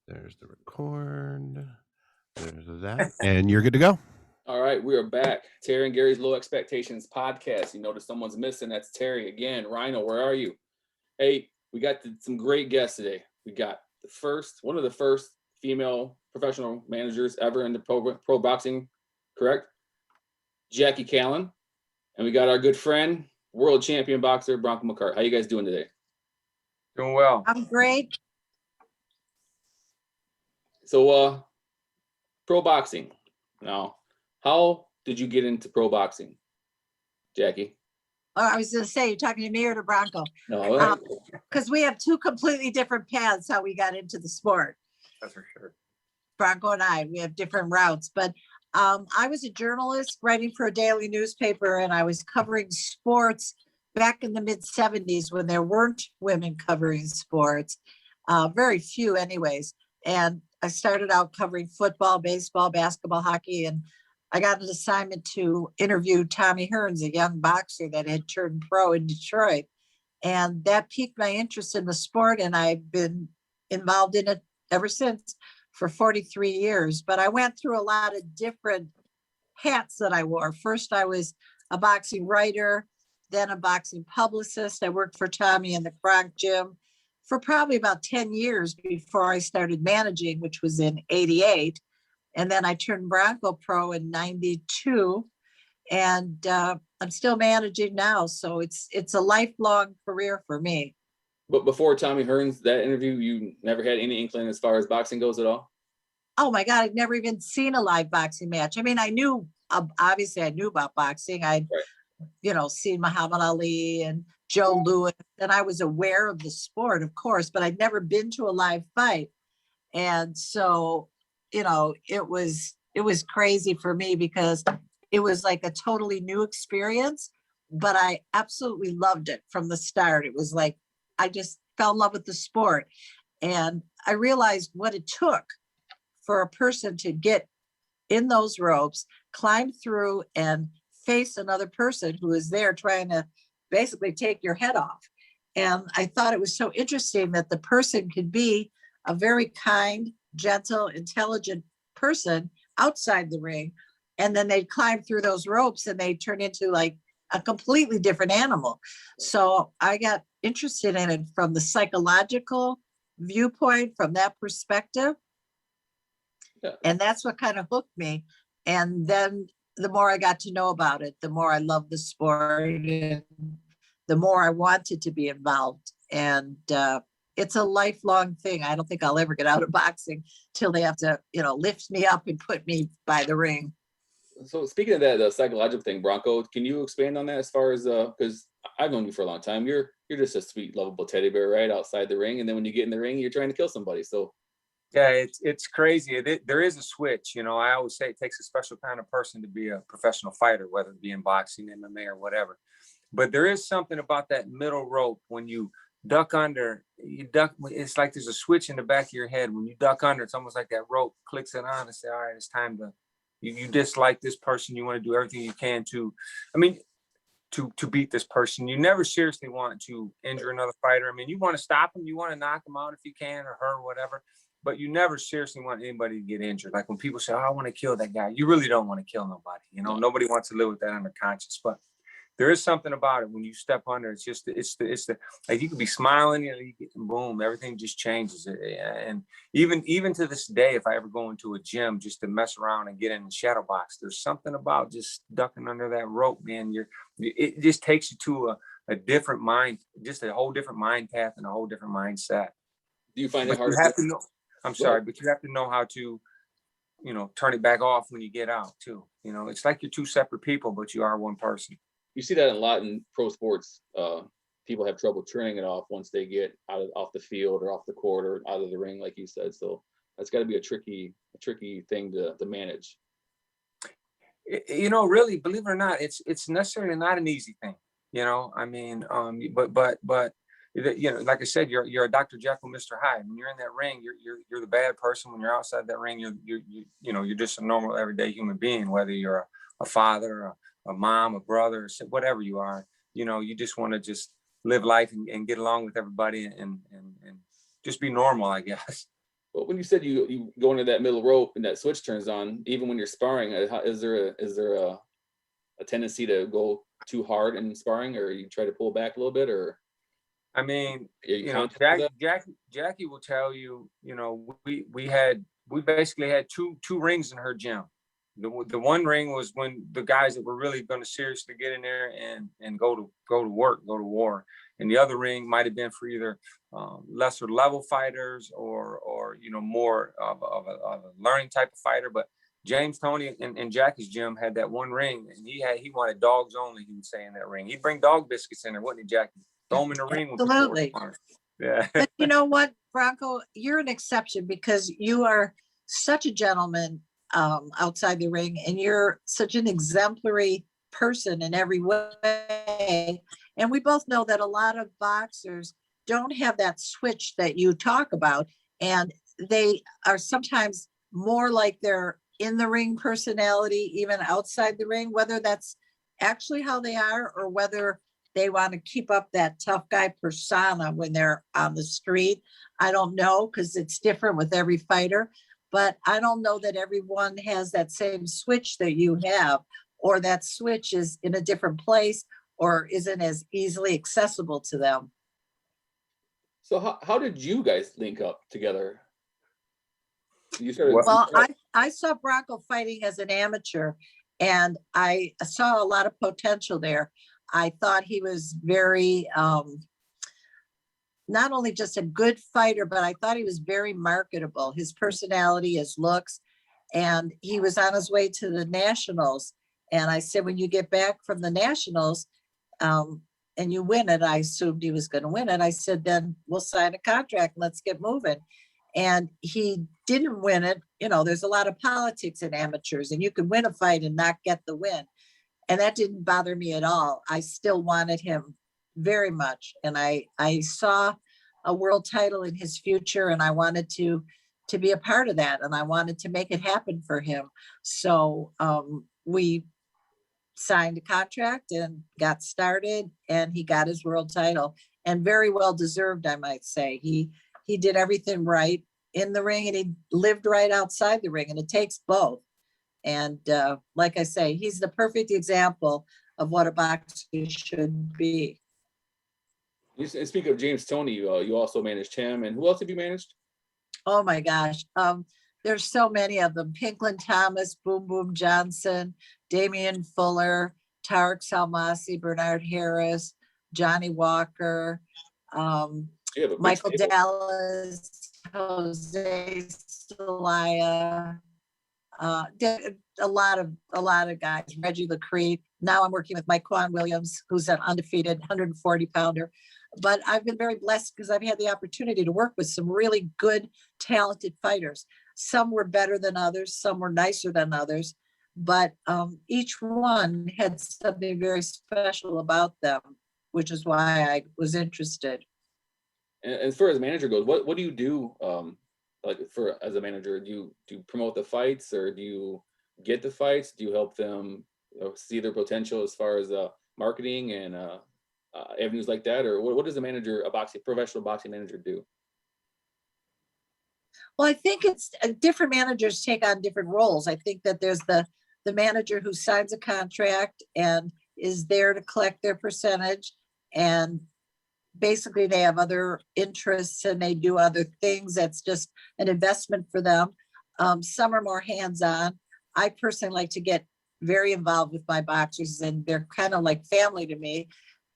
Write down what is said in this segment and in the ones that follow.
There's the record. There's that. And you're good to go. All right, we are back. Terry and Gary's Low Expectations podcast. You notice someone's missing. That's Terry again. Rhino, where are you? Hey, we got some great guests today. We got one of the first female professional managers ever in the pro boxing, correct? Jackie Callan. And we got our good friend, world champion boxer, Bronco McCart. How you guys doing today? Doing well. I'm great. So, pro boxing. Now, how did you get into pro boxing, Jackie? Oh, I was going to say, you're talking to me or to Bronco? No, because we have two completely different paths how we got into the sport. That's for sure. Bronco and we have different routes, but I was a journalist writing for a daily newspaper, and I was covering sports back in the mid 70s when there weren't women covering sports, very few anyways. And I started out covering football, baseball, basketball, hockey, and I got an assignment to interview Tommy Hearns, a young boxer that had turned pro in Detroit. And that piqued my interest in the sport, and I've been involved in it ever since for 43 years. But I went through a lot of different hats that I wore. First, I was a boxing writer, then a boxing publicist. I worked for Tommy in the Kronk gym for probably about 10 years before I started managing, which was in 88. And then I turned Bronco pro in 92. And I'm still managing now. So it's a lifelong career for me. But before Tommy Hearns, that interview, you never had any inkling as far as boxing goes at all? Oh my God, I'd never even seen a live boxing match. I mean, I knew, obviously I knew about boxing. I'd, seen Muhammad Ali and Joe Louis, and I was aware of the sport, of course, but I'd never been to a live fight. And so, it was crazy for me because it was like a totally new experience, but I absolutely loved it from the start. It was like, I just fell in love with the sport. And I realized what it took for a person to get in those ropes, climb through and face another person who is there trying to basically take your head off. And I thought it was so interesting that the person could be a very kind, gentle, intelligent person outside the ring. And then they'd climb through those ropes and they'd turn into like a completely different animal. So I got interested in it from the psychological viewpoint, from that perspective. Yeah. And that's what kind of hooked me. And then the more I got to know about it, the more I loved the sport, and the more I wanted to be involved. And it's a lifelong thing. I don't think I'll ever get out of boxing till they have to, lift me up and put me by the ring. So speaking of that, the psychological thing, Bronco, can you expand on that as far as, because I've known you for a long time. You're just a sweet, lovable teddy bear, right, outside the ring. And then when you get in the ring, you're trying to kill somebody. So yeah, it's crazy. There is a switch. I always say it takes a special kind of person to be a professional fighter, whether it be in boxing, MMA, or whatever. But there is something about that middle rope when you duck under. It's like there's a switch in the back of your head. When you duck under, it's almost like that rope clicks it on and say, all right, it's time to. You dislike this person. You want to do everything you can to beat this person. You never seriously want to injure another fighter. I mean, you want to stop them. You want to knock them out if you can, or her, or whatever. But you never seriously want anybody to get injured. Like when people say, oh, I want to kill that guy. You really don't want to kill nobody. Nobody wants to live with that on their conscience. But there is something about it when you step under. It's the like you could be smiling, you get boom, everything just changes. And even to this day, if I ever go into a gym just to mess around and get in the shadow box, there's something about just ducking under that rope, man. It just takes you to a different mind, just a whole different mind path and a whole different mindset. Do you find it hard? You have to know. I'm sorry, but you have to know how to, turn it back off when you get out too. It's like you're two separate people, but you are one person. You see that a lot in pro sports. People have trouble turning it off once they get off the field or off the court or out of the ring, like you said. So that's got to be a tricky thing to manage. Really, believe it or not, it's necessarily not an easy thing. But like I said, you're a Dr. Jekyll, Mr. Hyde. When you're in that ring, you're the bad person. When you're outside that ring, you're just a normal everyday human being, whether you're a father, a mom, a brother, whatever you are. You just want to just live life and get along with everybody and just be normal, I guess. Well, when you said you go into that middle rope and that switch turns on, even when you're sparring, is there a tendency to go too hard in sparring, or you try to pull back a little bit, or? I mean, You know, Jackie will tell you, we basically had two rings in her gym. The one ring was when the guys that were really going to seriously get in there and go to work, go to war. And the other ring might have been for either lesser level fighters or more of a learning type of fighter. But James Toney and Jackie's gym had that one ring, and he wanted dogs only. He would say in that ring, he'd bring dog biscuits in there, wouldn't he, Jackie? Throw them in the ring. Absolutely. Yeah. But you know what, Bronco, you're an exception because you are such a gentleman outside the ring, and you're such an exemplary person in every way. And we both know that a lot of boxers don't have that switch that you talk about, and they are sometimes more like their in the ring personality, even outside the ring, whether that's actually how they are or whether they want to keep up that tough guy persona when they're on the street. I don't know, because it's different with every fighter, but I don't know that everyone has that same switch that you have, or that switch is in a different place or isn't as easily accessible to them. So how did you guys link up together? Well, I saw Bronco fighting as an amateur, and I saw a lot of potential there. I thought he was very, not only just a good fighter, but I thought he was very marketable. His personality, his looks, and he was on his way to the Nationals. And I said, when you get back from the Nationals and you win it, I assumed he was going to win it. I said, then we'll sign a contract and let's get moving. And he didn't win it. There's a lot of politics in amateurs, and you can win a fight and not get the win. And that didn't bother me at all. I still wanted him very much. And I saw a world title in his future, and I wanted to be a part of that. And I wanted to make it happen for him. So we signed a contract and got started, and he got his world title, and very well deserved, I might say. He did everything right in the ring, and he lived right outside the ring, and it takes both. And like I say, he's the perfect example of what a boxer should be. You speak of James Toney, you also managed him, and who else have you managed? Oh my gosh, there's so many of them. Pinklin Thomas, Boom Boom Johnson, Damian Fuller, Tarek Salmasi, Bernard Harris, Johnny Walker, Michael Dallas, Jose Celaya, a lot of guys, Reggie LaCrete. Now I'm working with Mike Quan Williams, who's an undefeated 140 pounder. But I've been very blessed because I've had the opportunity to work with some really good, talented fighters. Some were better than others, some were nicer than others, but each one had something very special about them, which is why I was interested. And as far as manager goes, what do you do? As a manager, do you promote the fights, or do you get the fights? Do you help them see their potential as far as marketing and avenues like that? Or what does a professional boxing manager do? Well, I think it's different managers take on different roles. I think that there's the manager who signs a contract and is there to collect their percentage, and basically they have other interests and they do other things. That's just an investment for them. Some are more hands-on. I personally like to get very involved with my boxers, and they're kind of like family to me.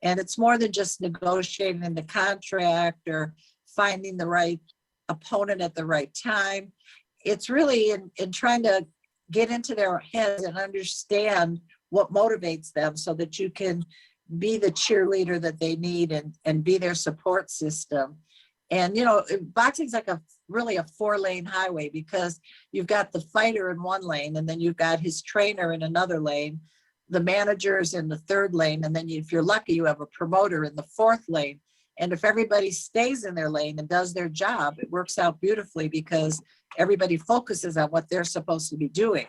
And it's more than just negotiating the contract or finding the right opponent at the right time. It's really in trying to get into their heads and understand what motivates them so that you can be the cheerleader that they need and be their support system. And, boxing's like really a 4-lane highway, because you've got the fighter in one lane, and then you've got his trainer in another lane, the managers in the third lane, and then if you're lucky, you have a promoter in the fourth lane. And if everybody stays in their lane and does their job, it works out beautifully because everybody focuses on what they're supposed to be doing.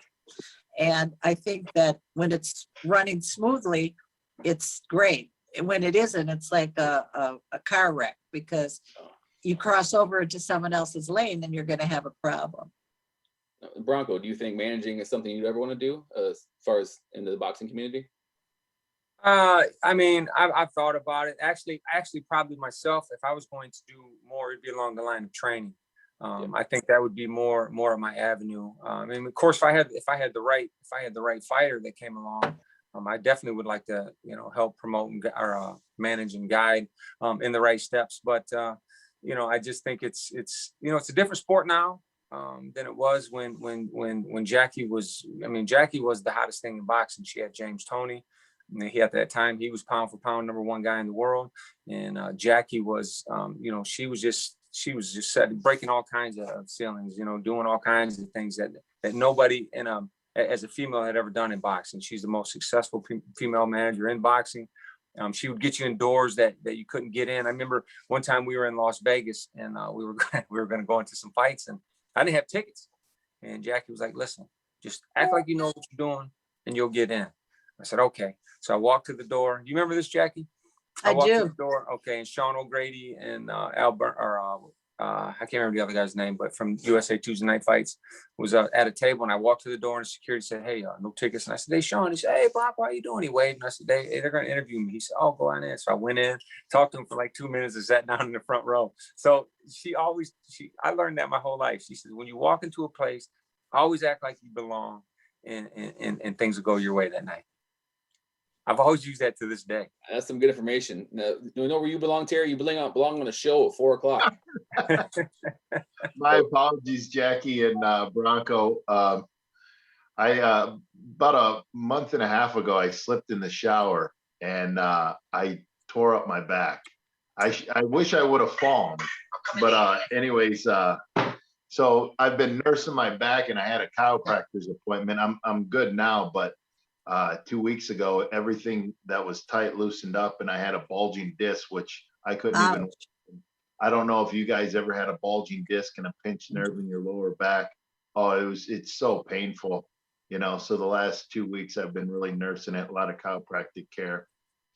And I think that when it's running smoothly, it's great. And when it isn't, it's like a car wreck, because you cross over into someone else's lane, then you're going to have a problem. Bronco, do you think managing is something you'd ever want to do as far as in the boxing community? I mean, I've thought about it. Actually, probably myself, if I was going to do more, it'd be along the line of training. I think that would be more of my avenue. I mean, of course, if I had the right fighter that came along, I definitely would like to, help promote or manage and guide in the right steps. But I just think it's a different sport now than it was when Jackie was. I mean, Jackie was the hottest thing in boxing. She had James Toney. He at that time he was pound for pound #1 guy in the world, and Jackie was, she was just breaking all kinds of ceilings, doing all kinds of things that nobody as a female had ever done in boxing. She's the most successful female manager in boxing. She would get you indoors that you couldn't get in. I remember one time we were in Las Vegas and we were going to go into some fights, and I didn't have tickets. And Jackie was like, "Listen, just act like you know what you're doing, and you'll get in." I said, "Okay." So I walked to the door. You remember this, Jackie? I walked do. to the door. Okay, and Sean O'Grady and Albert, I can't remember the other guy's name, but from USA Tuesday Night Fights was at a table, and I walked to the door, and security said, "Hey, no tickets." And I said, "Hey, Sean." He said, "Hey, Brock, how you doing?" He waved, and I said, "They're going to interview me." He said, "Oh, go on in." So I went in, talked to him for like 2 minutes, and sat down in the front row. So I learned that my whole life. She said, when you walk into a place, always act like you belong, and things will go your way that night. I've always used that to this day. That's some good information. Now, you know where you belong, Terry? You belong on a show at 4:00. My apologies, Jackie and Bronco. I about a month and a half ago, I slipped in the shower and I tore up my back. I wish I would have fallen, but anyways, so I've been nursing my back, and I had a chiropractor's appointment. I'm good now, but 2 weeks ago, everything that was tight loosened up, and I had a bulging disc, which I couldn't even. I don't know if you guys ever had a bulging disc and a pinched nerve in your lower back. Oh, it's so painful, So the last 2 weeks I've been really nursing it, a lot of chiropractic care.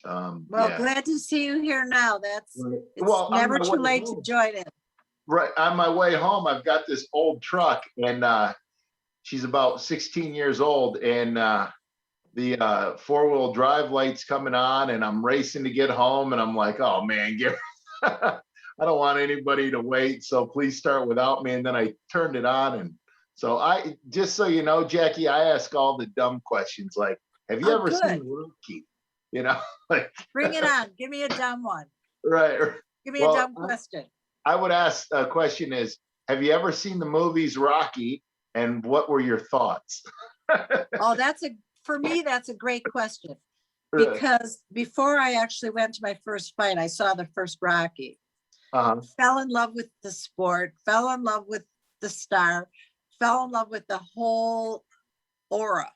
Well, yeah. glad to see you here now. It's Well, never too late to join in. Right. On my way home, I've got this old truck, and she's about 16 years old, and the four-wheel drive lights coming on, and I'm racing to get home, and I'm like, oh man, I don't want anybody to wait, so please start without me. And then I turned it on, and so just so you know, Jackie, I ask all the dumb questions, like, have you ever seen Rookie? Like, bring it on. Give me a dumb one. Right. Give me a dumb question. I would ask a question is, have you ever seen the movies Rocky, and what were your thoughts? Oh, for me, that's a great question. Because before I actually went to my first fight, I saw the first Rocky. Fell in love with the sport, fell in love with the star, fell in love with the whole aura.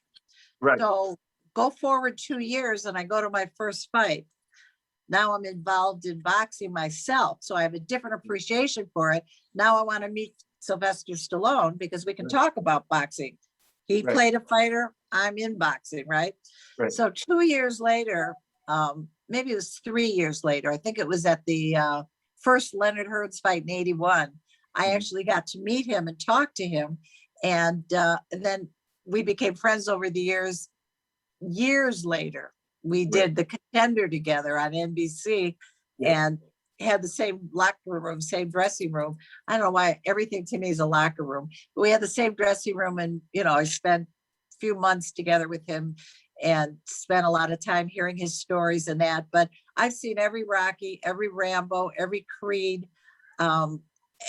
Right. So go forward 2 years and I go to my first fight. Now I'm involved in boxing myself, so I have a different appreciation for it. Now I want to meet Sylvester Stallone because we can talk about boxing. He played a fighter. I'm in boxing, right? So 2 years later, maybe it was 3 years later, I think it was at the first Leonard Hearns fight in '81. I actually got to meet him and talk to him. And then we became friends over the years. Years later, we did The Contender together on NBC and had the same locker room, same dressing room. I don't know why everything to me is a locker room, but we had the same dressing room. And, I spent a few months together with him and spent a lot of time hearing his stories and that. But I've seen every Rocky, every Rambo, every Creed,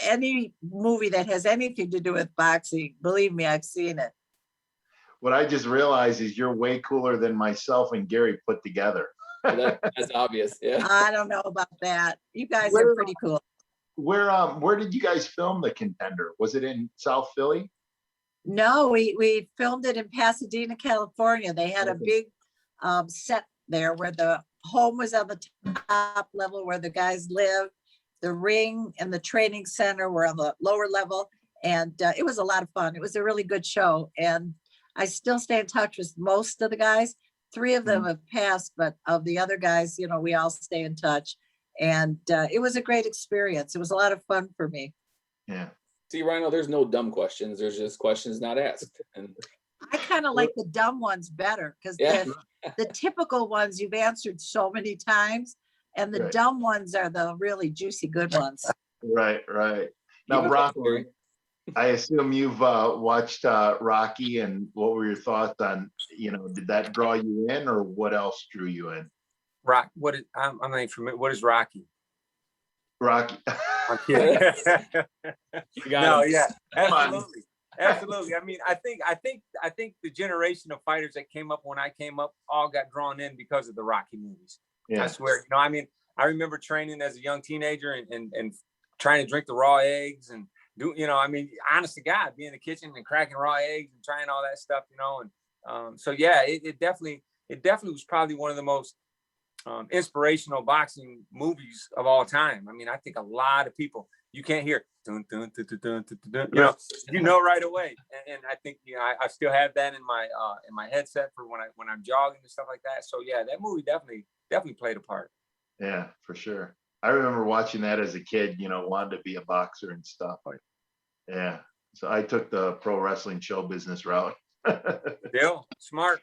any movie that has anything to do with boxing. Believe me, I've seen it. What I just realized is you're way cooler than myself and Gary put together. That's obvious. Yeah. I don't know about that. You guys are pretty cool. Where did you guys film The Contender? Was it in South Philly? No, we filmed it in Pasadena, California. They had a big set there where the home was on the top level where the guys live. The ring and the training center were on the lower level. And it was a lot of fun. It was a really good show. And I still stay in touch with most of the guys. 3 of them have passed, but of the other guys, we all stay in touch. And it was a great experience. It was a lot of fun for me. Yeah. See, Rhino, there's no dumb questions. There's just questions not asked. And I kind of like the dumb ones better because yeah, the typical ones you've answered so many times, and the Right. dumb ones are the really juicy good ones. Right. Now, Keep it Bronco, going, I assume you've watched Rocky, and what were your thoughts on, did that draw you in, or what else drew you in? Rock. What is? I'm not familiar. What is Rocky? Rocky. I'm kidding. You got No, him. yeah, Come on. absolutely, absolutely. I mean, I think the generation of fighters that came up when I came up all got drawn in because of the Rocky movies. I Yeah. swear. I mean, I remember training as a young teenager and trying to drink the raw eggs and do, I mean, honest to God, be in the kitchen and cracking raw eggs and trying all that stuff, and so yeah, it definitely was probably one of the most inspirational boxing movies of all time. I mean, I think a lot of people, you can't hear dun, dun, dun, dun, dun, dun, dun, right away. And I think I still have that in my headset for when I'm jogging and stuff like that. So yeah, that movie definitely played a part. Yeah, for sure. I remember watching that as a kid, wanted to be a boxer and stuff. Yeah. So I took the pro wrestling show business route. Bill, smart.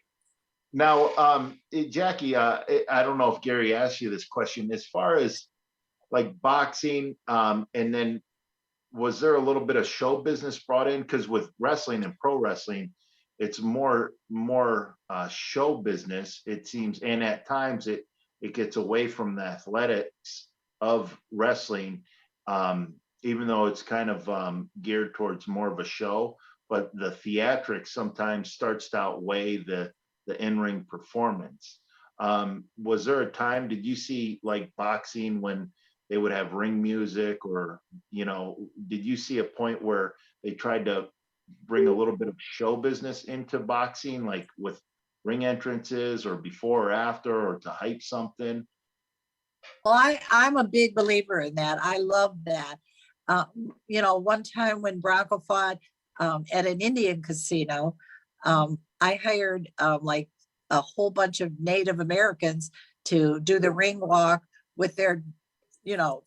Now, Jackie, I don't know if Gary asked you this question, as far as like boxing, and then was there a little bit of show business brought in? Because with wrestling and pro wrestling, it's more show business, it seems, and at times it gets away from the athletics of wrestling, even though it's kind of geared towards more of a show, but the theatrics sometimes starts to outweigh the in-ring performance. Was there a time, did you see like boxing when they would have ring music, or, did you see a point where they tried to bring a little bit of show business into boxing, like with ring entrances or before or after, or to hype something? Well, I'm a big believer in that. I love that. One time when Bronco fought at an Indian casino, I hired like a whole bunch of Native Americans to do the ring walk with their,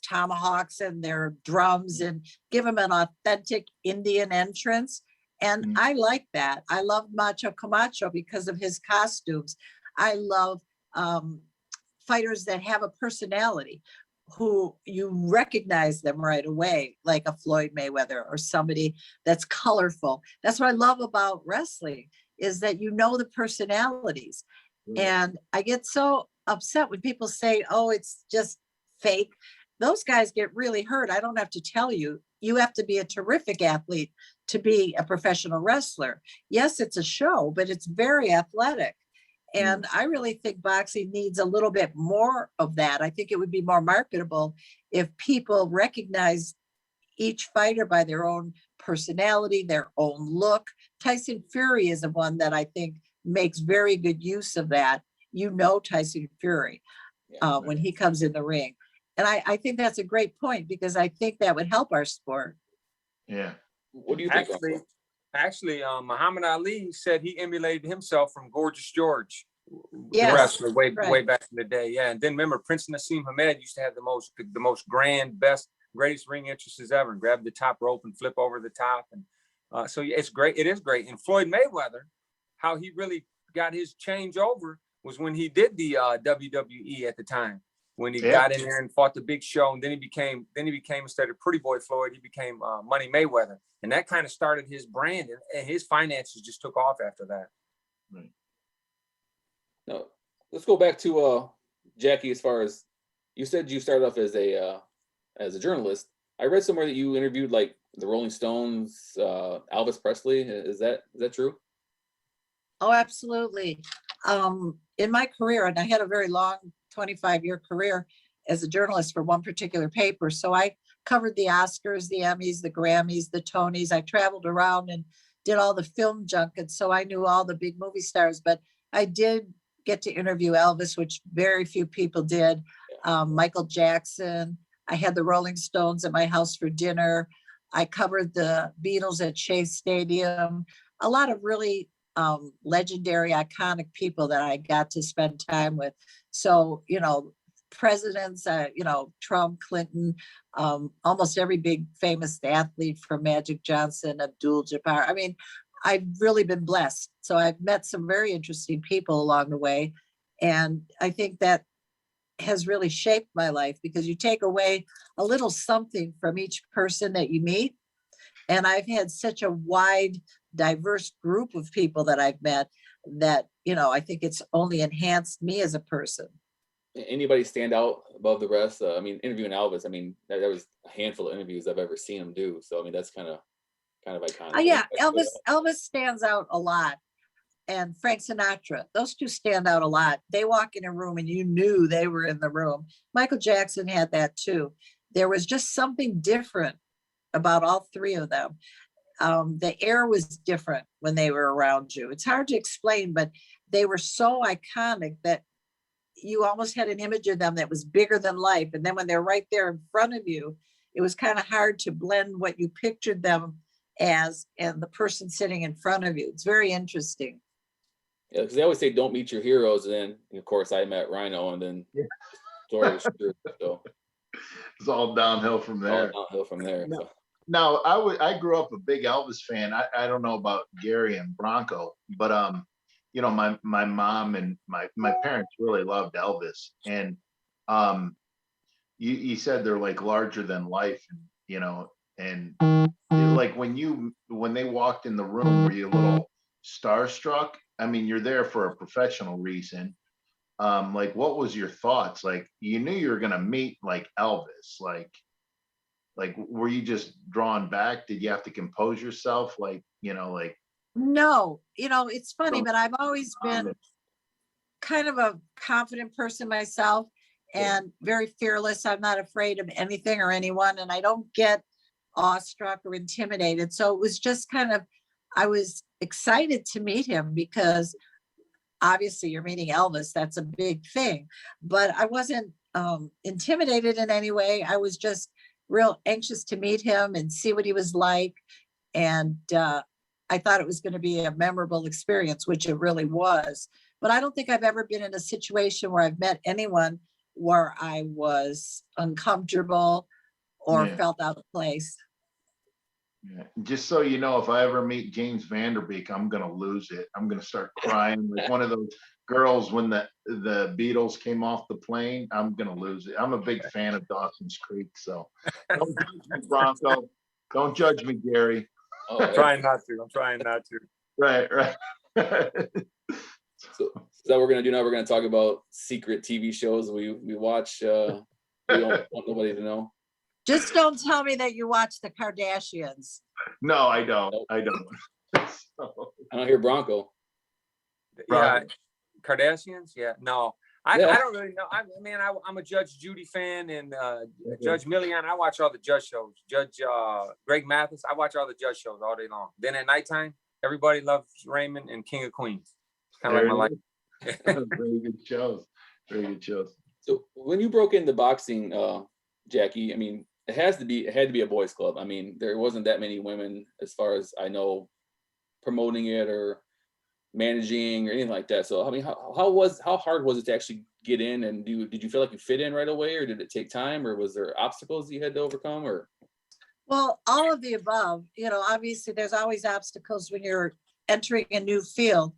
tomahawks and their drums, and give them an authentic Indian entrance. And I like that. I love Macho Camacho because of his costumes. I love fighters that have a personality, who you recognize them right away, like a Floyd Mayweather or somebody that's colorful. That's what I love about wrestling, is that the personalities. And I get so upset when people say, oh, it's just fake. Those guys get really hurt. I don't have to tell you. You have to be a terrific athlete to be a professional wrestler. Yes, it's a show, but it's very athletic. And I really think boxing needs a little bit more of that. I think it would be more marketable if people recognize each fighter by their own personality, their own look. Tyson Fury is the one that I think makes very good use of that. Tyson Fury when he comes in the ring. And I think that's a great point, because I think that would help our sport. Yeah. What do you think? Actually, Muhammad Ali said he emulated himself from Gorgeous George, Yes, the wrestler way right. back in the day. Yeah, and then remember, Prince Nassim Hamed used to have the most grand, greatest ring entrances ever, and grab the top rope and flip over the top, and so yeah, it's great. It is great. And Floyd Mayweather, how he really got his change over was when he did the WWE at the time. When he got in there and fought the Big Show, and then he became instead of Pretty Boy Floyd, he became Money Mayweather, and that kind of started his brand, and his finances just took off after that. Right. No, let's go back to Jackie. As far as you said, you started off as a journalist. I read somewhere that you interviewed like the Rolling Stones, Elvis Presley. Is that true? Oh, absolutely. In my career, and I had a very long 25-year career as a journalist for one particular paper. So I covered the Oscars, the Emmys, the Grammys, the Tonys. I traveled around and did all the film junkets. So I knew all the big movie stars, but I did get to interview Elvis, which very few people did. Michael Jackson. I had the Rolling Stones at my house for dinner. I covered the Beatles at Shea Stadium. A lot of really legendary, iconic people that I got to spend time with. So, presidents, Trump, Clinton, almost every big famous athlete from Magic Johnson, Abdul Jabbar. I mean, I've really been blessed. So I've met some very interesting people along the way. And I think that has really shaped my life, because you take away a little something from each person that you meet. And I've had such a wide, diverse group of people that I've met that, I think it's only enhanced me as a person. Anybody stand out above the rest? Interviewing Elvis, there was a handful of interviews I've ever seen him do. So, that's kind of iconic. Yeah, Elvis stands out a lot. And Frank Sinatra, those two stand out a lot. They walk in a room and you knew they were in the room. Michael Jackson had that too. There was just something different about all three of them. The air was different when they were around you. It's hard to explain, but they were so iconic that you almost had an image of them that was bigger than life. And then when they're right there in front of you, it was kind of hard to blend what you pictured them as and the person sitting in front of you. It's very interesting. Yeah, because they always say don't meet your heroes, and then of course I met Rhino, and then story was true. So it's all downhill from there. So. Now, I grew up a big Elvis fan. I don't know about Gary and Bronco, but my mom and my parents really loved Elvis, and you said they're like larger than life, and like when they walked in the room, were you a little starstruck? You're there for a professional reason. Like, what was your thoughts? Like, you knew you were gonna meet like Elvis, like were you just drawn back? Did you have to compose yourself? No, it's funny, but I've always been kind of a confident person myself and very fearless. I'm not afraid of anything or anyone, and I don't get awestruck or intimidated. So it was just I was excited to meet him, because obviously you're meeting Elvis. That's a big thing, but I wasn't intimidated in any way. I was just real anxious to meet him and see what he was like. And I thought it was going to be a memorable experience, which it really was. But I don't think I've ever been in a situation where I've met anyone where I was uncomfortable or felt out of place. Yeah. Just so you know, if I ever meet James Vanderbeek, I'm gonna lose it. I'm gonna start crying like one of those girls when the Beatles came off the plane. I'm gonna lose it. I'm a big fan of Dawson's Creek, so don't judge me, Bronco. Don't judge me, Gary. I'm trying not to. Right. So what we're gonna do now? We're gonna talk about secret TV shows we watch. We don't want nobody to know. Just don't tell me that you watch the Kardashians. No, I don't. Nope. I don't. So. I don't hear Bronco. Yeah, Kardashians. Yeah, no, I don't really know. I'm a Judge Judy fan, and Judge Millian. I watch all the judge shows. Judge Greg Mathis. I watch all the judge shows all day long. Then at nighttime, everybody loves Raymond and King of Queens. Kind of like my life. Very good shows. Very good shows. So when you broke into boxing, Jackie, it had to be a boys' club. There wasn't that many women, as far as I know, promoting it or managing or anything like that. So how hard was it to actually get in, and did you feel like you fit in right away, or did it take time, or was there obstacles you had to overcome? Or well, all of the above. Obviously there's always obstacles when you're entering a new field,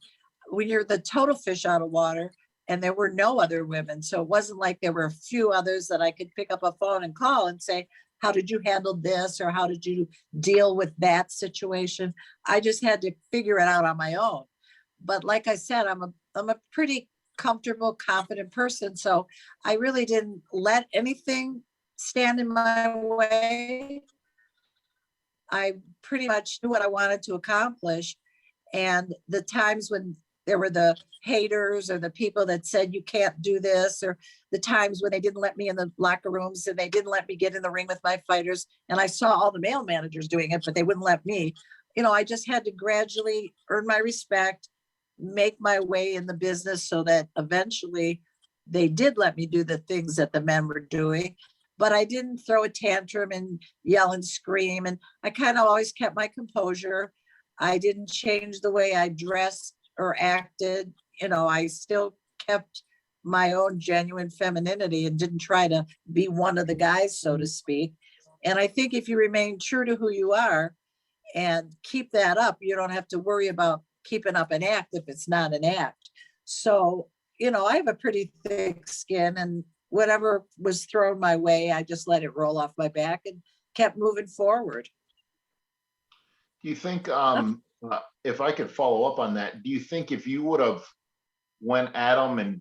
when you're the total fish out of water, and there were no other women. So it wasn't like there were a few others that I could pick up a phone and call and say, how did you handle this? Or how did you deal with that situation? I just had to figure it out on my own. But like I said, I'm a pretty comfortable, confident person. So I really didn't let anything stand in my way. I pretty much knew what I wanted to accomplish. And the times when there were the haters or the people that said you can't do this, or the times when they didn't let me in the locker rooms and they didn't let me get in the ring with my fighters, and I saw all the male managers doing it, but they wouldn't let me. I just had to gradually earn my respect, make my way in the business, so that eventually they did let me do the things that the men were doing. But I didn't throw a tantrum and yell and scream, and I kind of always kept my composure. I didn't change the way I dressed or acted. I still kept my own genuine femininity and didn't try to be one of the guys, so to speak. And I think if you remain true to who you are and keep that up, you don't have to worry about keeping up an act if it's not an act. So, I have a pretty thick skin, and whatever was thrown my way, I just let it roll off my back and kept moving forward. Do you think, if I could follow up on that, do you think if you would have went at them and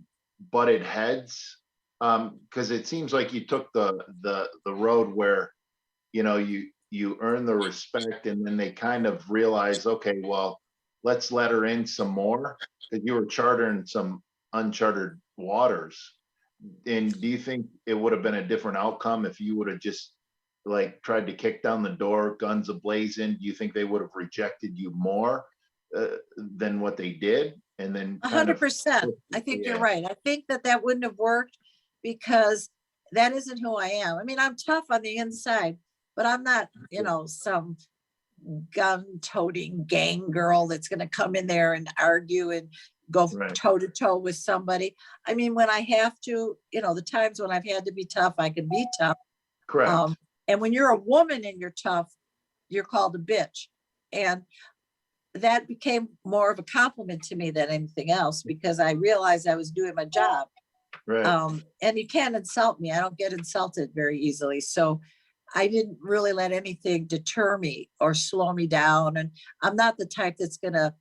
butted heads, because it seems like you took the road where, you earn the respect, and then they kind of realize, okay, well, let's let her in some more, because you were chartering some uncharted waters. And do you think it would have been a different outcome if you would have just like tried to kick down the door, guns ablazing? Do you think they would have rejected you more than what they did? And then 100%. I think you're right. I think that wouldn't have worked, because that isn't who I am. I mean, I'm tough on the inside, but I'm not, some gun-toting gang girl that's going to come in there and argue and go toe to toe with somebody. I mean, when I have to, the times when I've had to be tough, I can be tough. Correct. And when you're a woman and you're tough, you're called a bitch. And that became more of a compliment to me than anything else, because I realized I was doing my job. Right. And you can't insult me. I don't get insulted very easily. So I didn't really let anything deter me or slow me down. And I'm not the type that's going to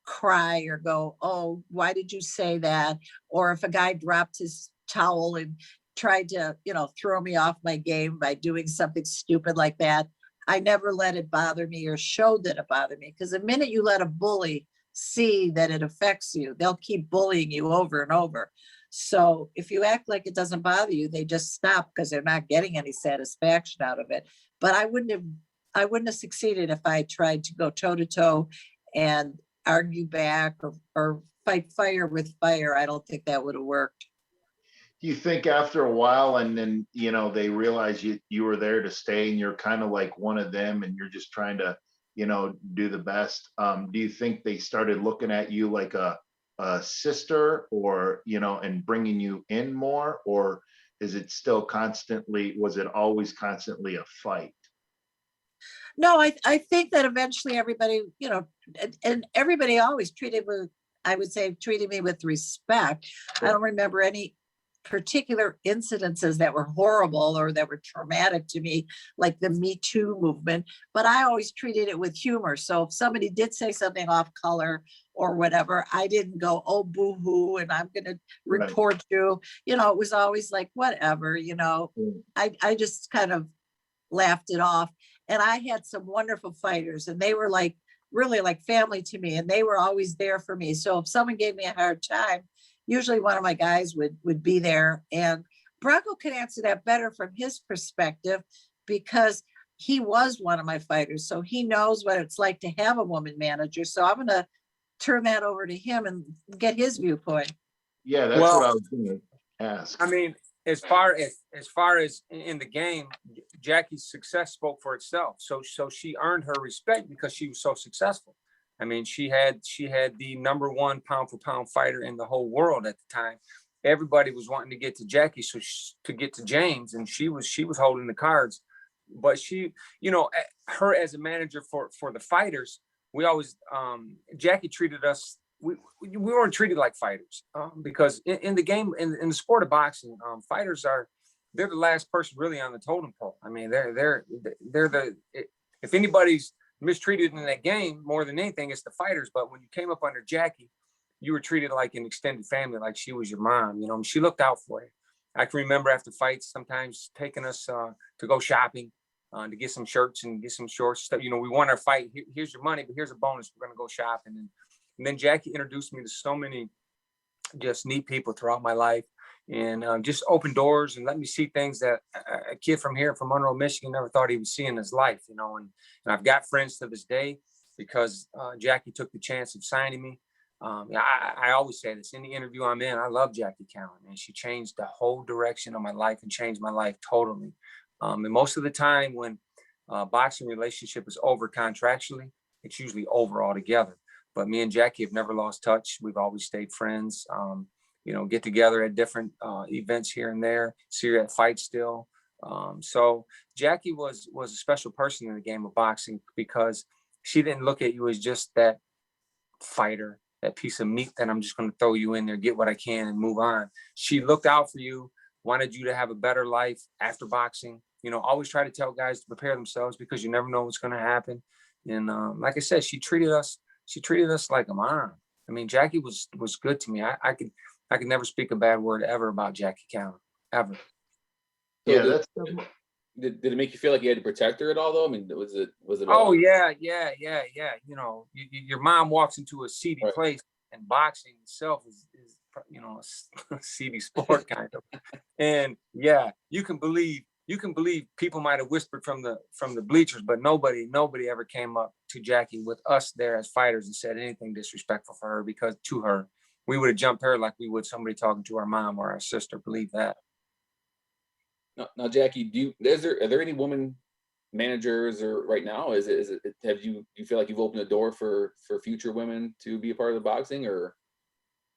cry or go, oh, why did you say that? Or if a guy dropped his towel and tried to, throw me off my game by doing something stupid like that, I never let it bother me or showed that it bothered me. Because the minute you let a bully see that it affects you, they'll keep bullying you over and over. So if you act like it doesn't bother you, they just stop because they're not getting any satisfaction out of it. But I wouldn't have succeeded if I tried to go toe to toe and argue back or fight fire with fire. I don't think that would have worked. Do you think after a while, and then, they realize you were there to stay and you're kind of like one of them and you're just trying to, do the best? Do you think they started looking at you like a sister, or, and bringing you in more? Or was it always constantly a fight? No, I think that eventually everybody, and everybody always treated me with respect. I don't remember any particular incidences that were horrible or that were traumatic to me, like the Me Too movement, but I always treated it with humor. So if somebody did say something off color or whatever, I didn't go, oh, boo-hoo, and I'm going to report you. It was always like, whatever, I just kind of laughed it off. And I had some wonderful fighters, and they were like really like family to me, and they were always there for me. So if someone gave me a hard time, usually one of my guys would be there. And Bronco can answer that better from his perspective, because he was one of my fighters. So he knows what it's like to have a woman manager. So I'm going to turn that over to him and get his viewpoint. Yeah, that's what I was going to ask. I mean, as far as in the game, Jackie's success spoke for itself. So she earned her respect because she was so successful. I mean, she had the #1 pound for pound fighter in the whole world at the time. Everybody was wanting to get to Jackie, to get to James, and she was holding the cards. But she, her as a manager for the fighters, we always Jackie treated us. We weren't treated like fighters, because in the game, in the sport of boxing, fighters they're the last person really on the totem pole. I mean, they're if anybody's mistreated in that game more than anything, it's the fighters. But when you came up under Jackie, you were treated like an extended family, like she was your mom. She looked out for you. I can remember after fights sometimes taking us to go shopping, to get some shirts and get some shorts stuff. We won our fight. Here's your money, but here's a bonus. We're gonna go shopping. And then Jackie introduced me to so many just neat people throughout my life, and just opened doors and let me see things that a kid from here, from Monroe, Michigan, never thought he would see in his life. And I've got friends to this day because Jackie took the chance of signing me. I always say this, any interview I'm in, I love Jackie Cowan, and she changed the whole direction of my life and changed my life totally. And most of the time when boxing relationship is over contractually, it's usually over altogether. But me and Jackie have never lost touch. We've always stayed friends. get together at different events here and there, see her at fights still. So Jackie was a special person in the game of boxing because she didn't look at you as just that fighter, that piece of meat that I'm just going to throw you in there, get what I can and move on. She looked out for you, wanted you to have a better life after boxing. Always try to tell guys to prepare themselves because you never know what's going to happen. And like I said, she treated us like a mom. I mean, Jackie was good to me. I could never speak a bad word ever about Jackie Counter, ever. So Yeah, did it make you feel like you had to protect her at all, though? I mean, was it? Oh yeah. Your mom walks into a seedy Right. place, and boxing itself is a seedy sport kind of. And yeah, you can believe people might have whispered from the bleachers, but nobody ever came up to Jackie with us there as fighters and said anything disrespectful for her, because to her, we would have jumped her like we would somebody talking to our mom or our sister. Believe that. Now, Jackie, are there any women managers or right now? Do you feel like you've opened the door for future women to be a part of the boxing, or?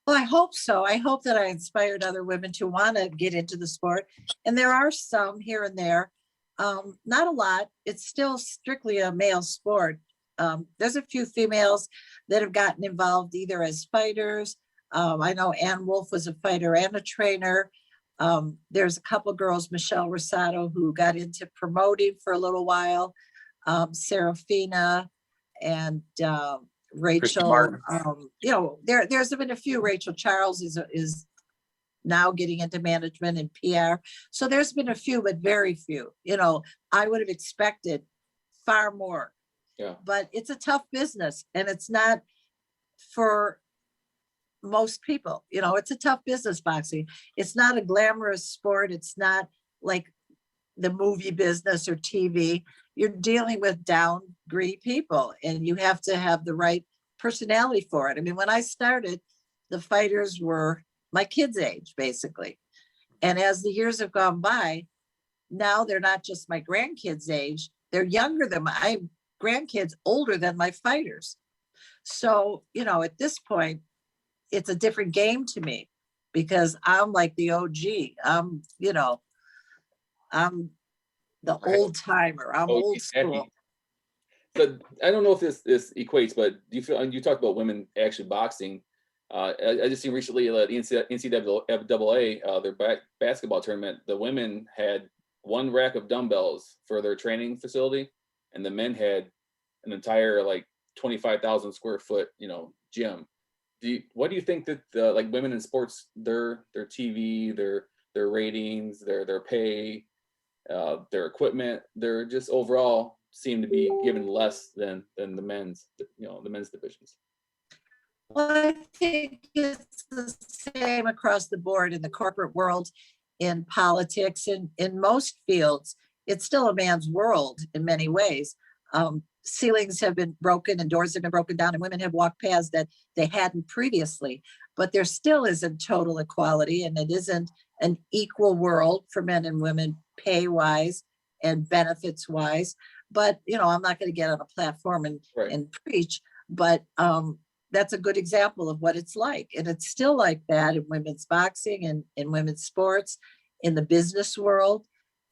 Well, I hope so. I hope that I inspired other women to want to get into the sport. And there are some here and there. Not a lot. It's still strictly a male sport. There's a few females that have gotten involved either as fighters. I know Ann Wolf was a fighter and a trainer. There's a couple girls, Michelle Rosato, who got into promoting for a little while. Serafina and Rachel. There's been a few. Rachel Charles is now getting into management and PR. So there's been a few, but very few. I would have expected far more. Yeah. But it's a tough business, and it's not for most people. It's a tough business, boxing. It's not a glamorous sport. It's not like the movie business or TV. You're dealing with down, greedy people, and you have to have the right personality for it. I mean, when I started, the fighters were my kids' age, basically. And as the years have gone by, now they're not just my grandkids' age, they're younger than my grandkids, older than my fighters. So, at this point, it's a different game to me because I'm like the OG. I'm the old timer. I'm old school. But I don't know if this equates, but do you feel, and you talked about women actually boxing. I just seen recently the NCAA, their basketball tournament, the women had one rack of dumbbells for their training facility, and the men had an entire 25,000 square foot, gym. What do you think that women in sports, their TV, their ratings, their pay, their equipment, they're just overall seem to be given less than the men's, the men's divisions? Well, I think it's the same across the board in the corporate world, in politics, in most fields. It's still a man's world in many ways. Ceilings have been broken and doors have been broken down, and women have walked paths that they hadn't previously. But there still isn't total equality, and it isn't an equal world for men and women pay-wise and benefits-wise. But, I'm not going to get on a platform and preach, but that's a good example of what it's like. And it's still like that in women's boxing and in women's sports, in the business world,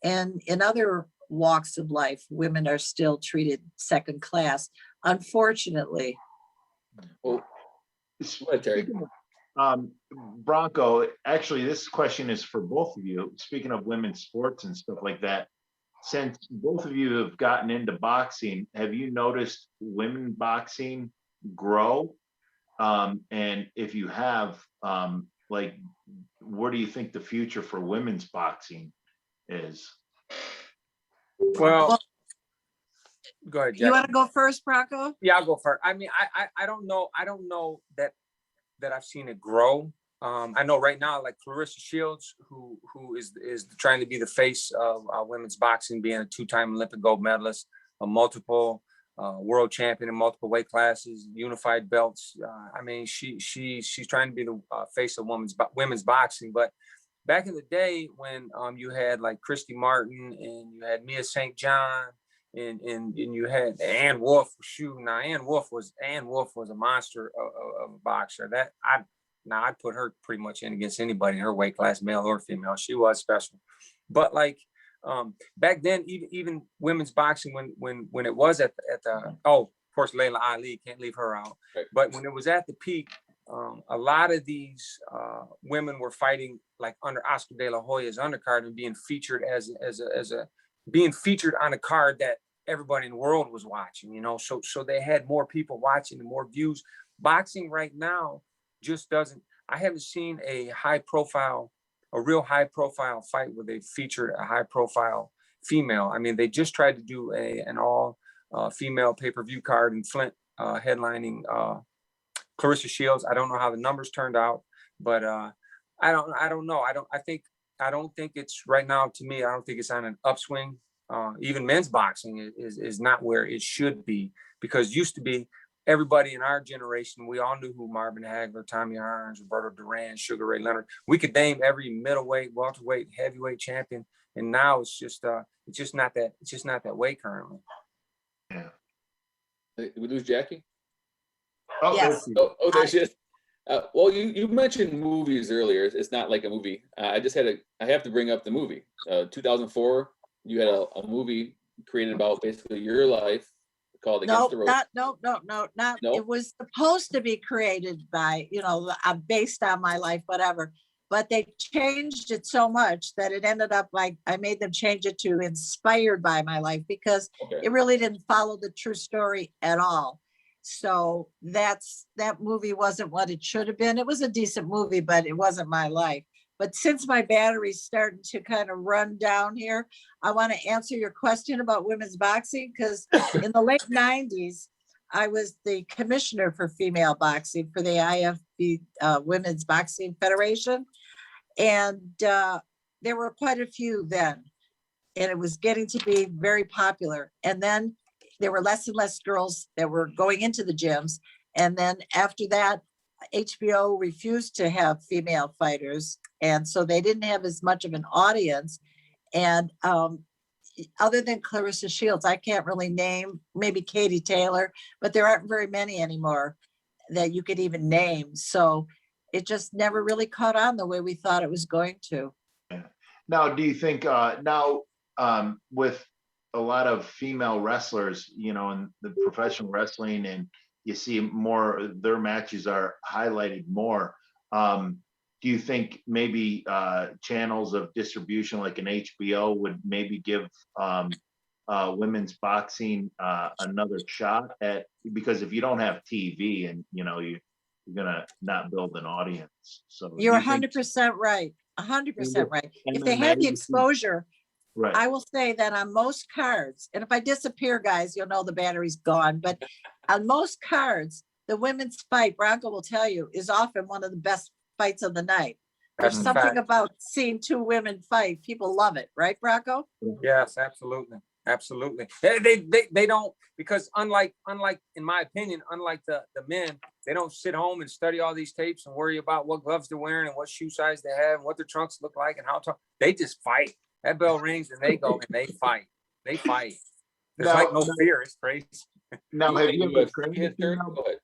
and in other walks of life. Women are still treated second class, unfortunately. Well, go ahead, Terry. Bronco, actually, this question is for both of you. Speaking of women's sports and stuff like that, since both of you have gotten into boxing, have you noticed women boxing grow? And if you have, where do you think the future for women's boxing is? Well, go ahead, Jack. You want to go first, Bronco? Yeah, I'll go first. I mean, I don't know that I've seen it grow. I know right now, like Clarissa Shields, who is trying to be the face of women's boxing, being a two-time Olympic gold medalist, a multiple world champion in multiple weight classes, unified belts. I mean, she's trying to be the face of women's boxing. But back in the day when you had like Christy Martin and you had Mia St. John and you had Ann Wolf. Shoot, now Ann Wolf was a monster of a boxer. That Now I'd put her pretty much in against anybody in her weight class, male or female. She was special. But like back then, even women's boxing, when it was at the of course Layla Ali, can't leave her out. Right. But when it was at the peak, a lot of these women were fighting like under Oscar De La Hoya's undercard and being featured as being featured on a card that everybody in the world was watching, you know, so they had more people watching and more views. Boxing right now just doesn't, I haven't seen a real high profile fight where they featured a high profile female. I mean, they just tried to do an all female pay-per-view card in Flint, headlining Clarissa Shields. I don't know how the numbers turned out, but I don't know. I don't think it's right now, to me, I don't think it's on an upswing. Even men's boxing is not where it should be, because used to be everybody in our generation, we all knew who Marvin Hagler, Tommy Hearns, Roberto Duran, Sugar Ray Leonard. We could name every middleweight, welterweight, heavyweight champion, and now it's just not that way currently. Yeah. Did we lose Jackie? Oh, Yes. Oh, there she is. Well, you mentioned movies earlier. It's not like a movie. I have to bring up the movie. 2004, you had a movie created about basically your life called Against the Ropes. Not. No? It was supposed to be created by, based on my life, whatever. But they changed it so much that it ended up like I made them change it to inspired by my life, because Okay. it really didn't follow the true story at all. So that movie wasn't what it should have been. It was a decent movie, but it wasn't my life. But since my battery's starting to kind of run down here, I want to answer your question about women's boxing, because in the late 90s, I was the commissioner for female boxing for the IFB Women's Boxing Federation. And there were quite a few then, and it was getting to be very popular. And then there were less and less girls that were going into the gyms. And then after that, HBO refused to have female fighters. And so they didn't have as much of an audience. And other than Clarissa Shields, I can't really name, maybe Katie Taylor, but there aren't very many anymore that you could even name. So it just never really caught on the way we thought it was going to. Now, do you think with a lot of female wrestlers, in the professional wrestling, and you see more, their matches are highlighted more. Do you think maybe channels of distribution like an HBO would maybe give women's boxing another shot at, because if you don't have TV and you're gonna not build an audience. So You're 100% right. 100% right. If they had the exposure, right. I will say that on most cards, and if I disappear, guys, you'll know the battery's gone. But on most cards, the women's fight, Bronco will tell you, is often one of the best fights of the night. There's something about seeing two women fight. People love it, right, Bronco? Yes, absolutely. Absolutely. They don't, because unlike in my opinion, unlike the men, they don't sit home and study all these tapes and worry about what gloves they're wearing and what shoe size they have and what their trunks look like and how tall. They just fight. That bell rings and they go and they fight. They fight. There's no fear. It's crazy. Now, have you ever trained? Go ahead.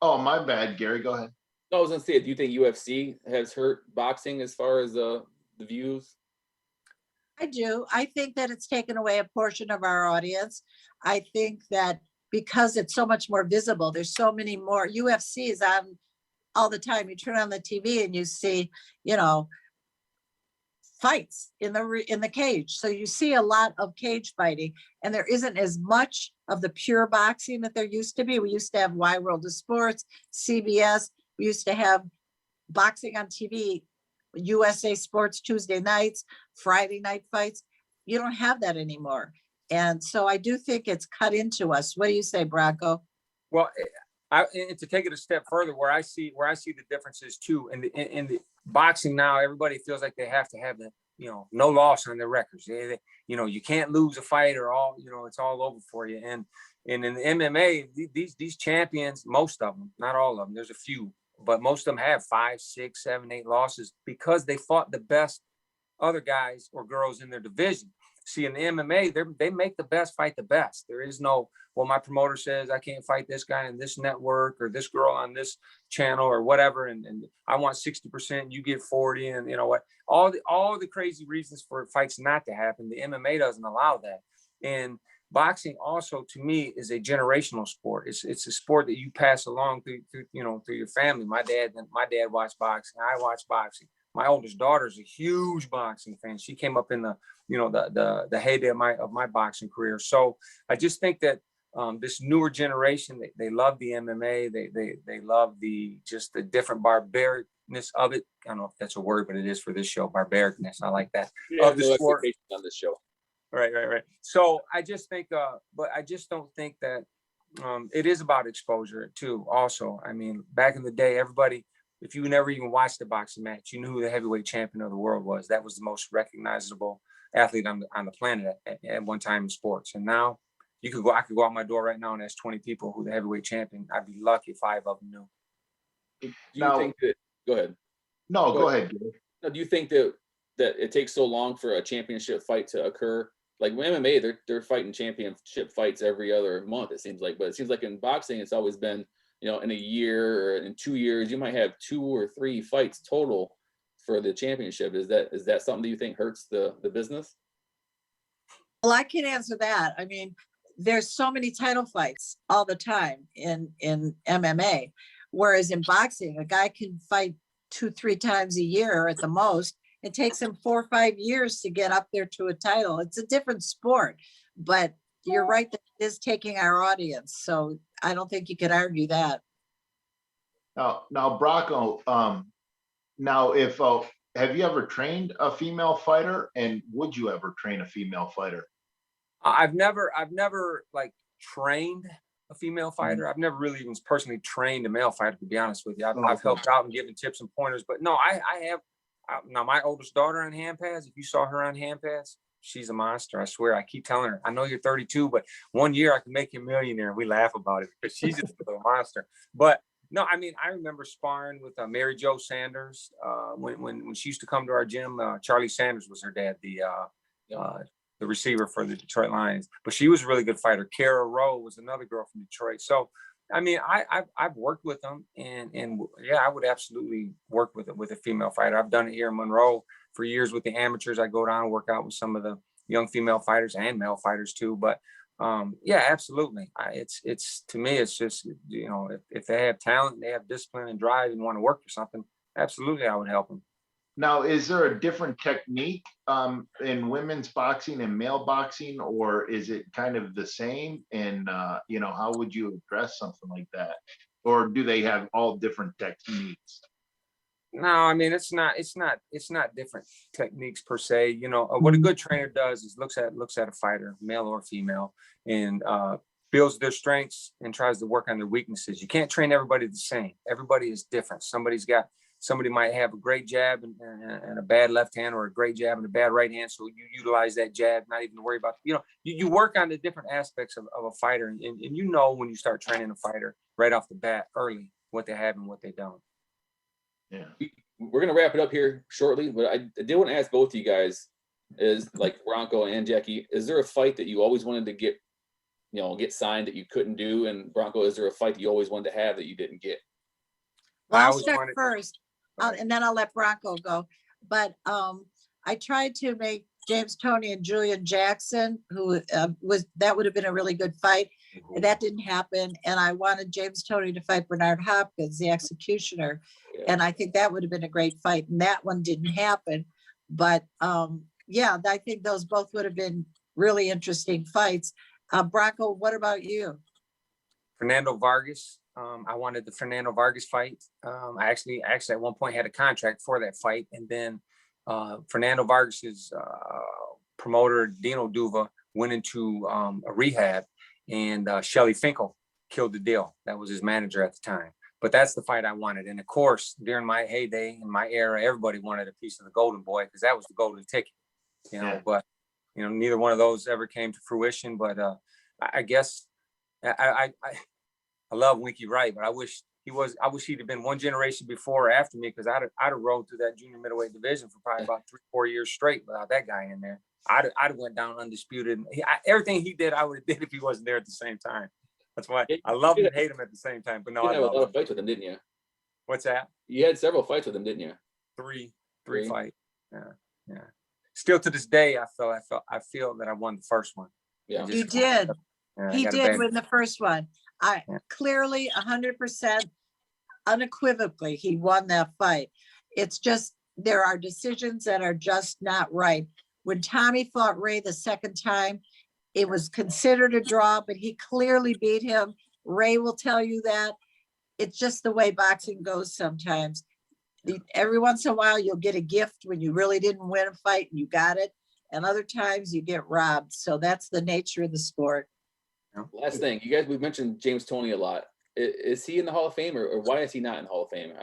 Oh, my bad, Gary. Go ahead. No, I was gonna say, do you think UFC has hurt boxing as far as the views? I do. I think that it's taken away a portion of our audience. I think that because it's so much more visible, there's so many more. UFC is on all the time. You turn on the TV and you see, fights in the cage. So you see a lot of cage fighting, and there isn't as much of the pure boxing that there used to be. We used to have Wide World of Sports, CBS. We used to have boxing on TV, USA Sports Tuesday nights, Friday night fights. You don't have that anymore. And so I do think it's cut into us. What do you say, Bronco? Well, and to take it a step further, where I see the differences too, in the boxing now, everybody feels like they have to have the, no loss on their records. You can't lose a fight or it's all over for you. And in the MMA, these champions, most of them, not all of them, there's a few, but most of them have 5, 6, 7, 8 losses because they fought the best other guys or girls in their division. See, in the MMA, they make the best fight the best. There is no, well, my promoter says I can't fight this guy on this network or this girl on this channel or whatever, and I want 60%, you get 40, and you know what? All the crazy reasons for fights not to happen. The MMA doesn't allow that. And boxing also, to me, is a generational sport. It's a sport that you pass along through your family. My dad watched boxing. I watched boxing. My oldest daughter is a huge boxing fan. She came up in the heyday of my boxing career. So I just think that this newer generation, they love the MMA. They love the different barbaricness of it. I don't know if that's a word, but it is for this show. Barbaricness. I like that. Yeah, of the no sport expectations on this show. Right. So I just think, but I just don't think that it is about exposure too. Also, I mean, back in the day, everybody, if you never even watched a boxing match, you knew who the heavyweight champion of the world was. That was the most recognizable athlete on the planet at one time in sports. And now I could go out my door right now and ask 20 people who the heavyweight champion. I'd be lucky if 5 of them knew. Do you think that? Go ahead. No, go ahead. Now, do you think that it takes so long for a championship fight to occur? Like MMA, they're fighting championship fights every other month, it seems like. But it seems like in boxing, it's always been, in a year or in 2 years, you might have 2 or 3 fights total for the championship. Is that something that you think hurts the business? Well, I can answer that. I mean, there's so many title fights all the time in MMA, whereas in boxing, a guy can fight 2-3 times a year at the most. It takes him 4 or 5 years to get up there to a title. It's a different sport, but you're right that it is taking our audience. So I don't think you could argue that. Now, Bronco, have you ever trained a female fighter, and would you ever train a female fighter? I've never like trained a female fighter. I've never really even personally trained a male fighter, to be honest with you. I've helped out and given tips and pointers, but no, I have. Now, my oldest daughter on hand pads, if you saw her on hand pads, she's a monster. I swear. I keep telling her, I know you're 32, but one year I can make you a millionaire. And we laugh about it because she's just a monster. But no, I mean, I remember sparring with Mary Jo Sanders when she used to come to our gym. Charlie Sanders was her dad, the receiver for the Detroit Lions. But she was a really good fighter. Kara Rowe was another girl from Detroit. So I mean, I've worked with them, and yeah, I would absolutely work with a female fighter. I've done it here in Monroe for years with the amateurs. I go down and work out with some of the young female fighters and male fighters too. But yeah, absolutely. It's to me, it's just, if they have talent, they have discipline and drive and want to work for something, absolutely, I would help them. Now, is there a different technique in women's boxing and male boxing, or is it kind of the same? And how would you address something like that? Or do they have all different techniques? No, I mean, it's not different techniques per se. What a good trainer does is looks at a fighter, male or female, and builds their strengths and tries to work on their weaknesses. You can't train everybody the same. Everybody is different. Somebody might have a great jab and a bad left hand, or a great jab and a bad right hand. So you utilize that jab, not even to worry about, you work on the different aspects of a fighter. And when you start training a fighter right off the bat early, what they have and what they don't. Yeah. We're going to wrap it up here shortly, but I did want to ask both of you guys, is like Bronco and Jackie, is there a fight that you always wanted to get signed that you couldn't do? And Bronco, is there a fight that you always wanted to have that you didn't get? Well, I'll start first. And then I'll let Bronco go. But I tried to make James Toney and Julian Jackson, who that would have been a really good fight. And that didn't happen. And I wanted James Toney to fight Bernard Hopkins, the executioner. Yeah. And I think that would have been a great fight. And that one didn't happen. But yeah, I think those both would have been really interesting fights. Bronco, what about you? Fernando Vargas. I wanted the Fernando Vargas fight. I actually at one point had a contract for that fight, and then Fernando Vargas's promoter Dino Duva went into a rehab, and Shelly Finkel killed the deal. That was his manager at the time. But that's the fight I wanted, and of course, during my heyday in my era, everybody wanted a piece of the Golden Boy because that was the golden ticket. Yeah. But neither one of those ever came to fruition. But I guess I love Winky Wright, but I wish I wish he'd have been one generation before or after me, because I'd have rolled through that junior middleweight division for probably about 3-4 years straight without that guy in there. I'd have went down undisputed. Everything he did, I would have did if he wasn't there at the same time. That's why I love him and hate him at the same time. But no, You I had a love lot him. of fights with him, didn't you? What's that? You had several fights with him, didn't you? Three Three? fights. Yeah. Still to this day, I feel that I won the first one. Yeah. You did. Yeah, He I got a did bad- win the first one. Yeah. Clearly 100% unequivocally, he won that fight. It's just, there are decisions that are just not right. When Tommy fought Ray the second time, it was considered a draw, but he clearly beat him. Ray will tell you that. It's just the way boxing goes sometimes. Every once in a while, you'll get a gift when you really didn't win a fight and you got it. And other times you get robbed. So that's the nature of the sport. Last thing, you guys, we've mentioned James Toney a lot. Is he in the Hall of Fame, or why is he not in the Hall of Fame?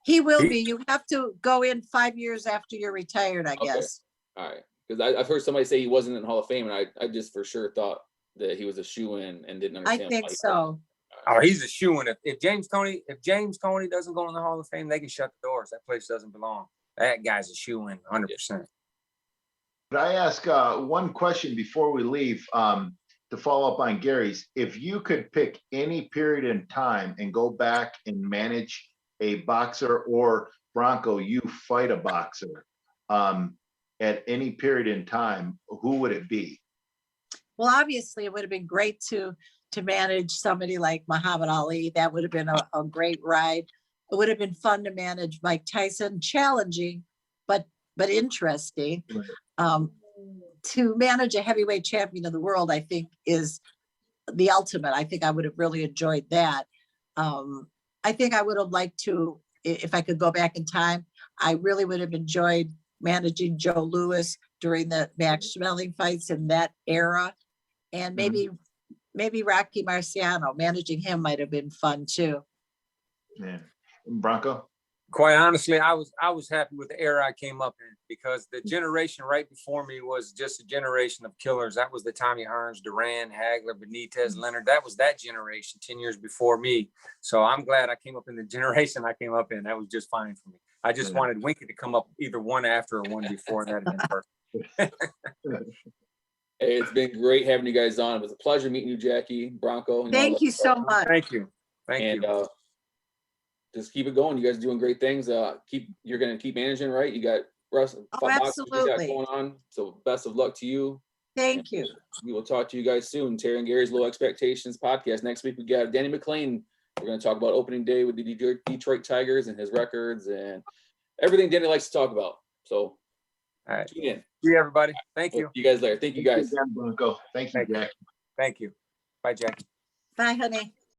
He will be. You have to go in 5 years after you're retired, I Okay. guess. All right, because I've heard somebody say he wasn't in the Hall of Fame, and I just for sure thought that he was a shoe-in and didn't I understand. think why he so. Oh, he's a shoo-in. If James Toney doesn't go in the Hall of Fame, they can shut the doors. That place doesn't belong. That guy's a shoo-in, 100%. Could I ask one question before we leave to follow up on Gary's? If you could pick any period in time and go back and manage a boxer, or Bronco, you fight a boxer at any period in time, who would it be? Well, obviously, it would have been great to manage somebody like Muhammad Ali. That would have been a great ride. It would have been fun to manage Mike Tyson, challenging, but interesting. To manage a heavyweight champion of the world, I think, is the ultimate. I think I would have really enjoyed that. I think I would have liked to, if I could go back in time, I really would have enjoyed managing Joe Louis during the Max Schmeling fights in that era. And maybe Rocky Marciano, managing him might have been fun too. Yeah. Bronco? Quite honestly, I was happy with the era I came up in, because the generation right before me was just a generation of killers. That was the Tommy Hearns, Duran, Hagler, Benitez, Leonard. That was that generation 10 years before me. So I'm glad I came up in the generation I came up in. That was just fine for me. I just wanted Winky to come up either one after or one before. That'd have been perfect. Hey, it's been great having you guys on. It was a pleasure meeting you, Jackie, Bronco. Thank you so much. Thank you. Thank you. Just keep it going. You guys are doing great things. You're going to keep managing, right? You got boxing absolutely. going on. So best of luck to you. Thank you. We will talk to you guys soon. Terry and Gary's Low Expectations podcast. Next week we got Danny McClain. We're going to talk about opening day with the Detroit Tigers and his records and everything Danny likes to talk about. So all right. tune in. See you, everybody. Thank you. See you guys later. Thank you guys. Bronco. Thank you, Jack. Thank you. Bye, Jackie. Bye, honey.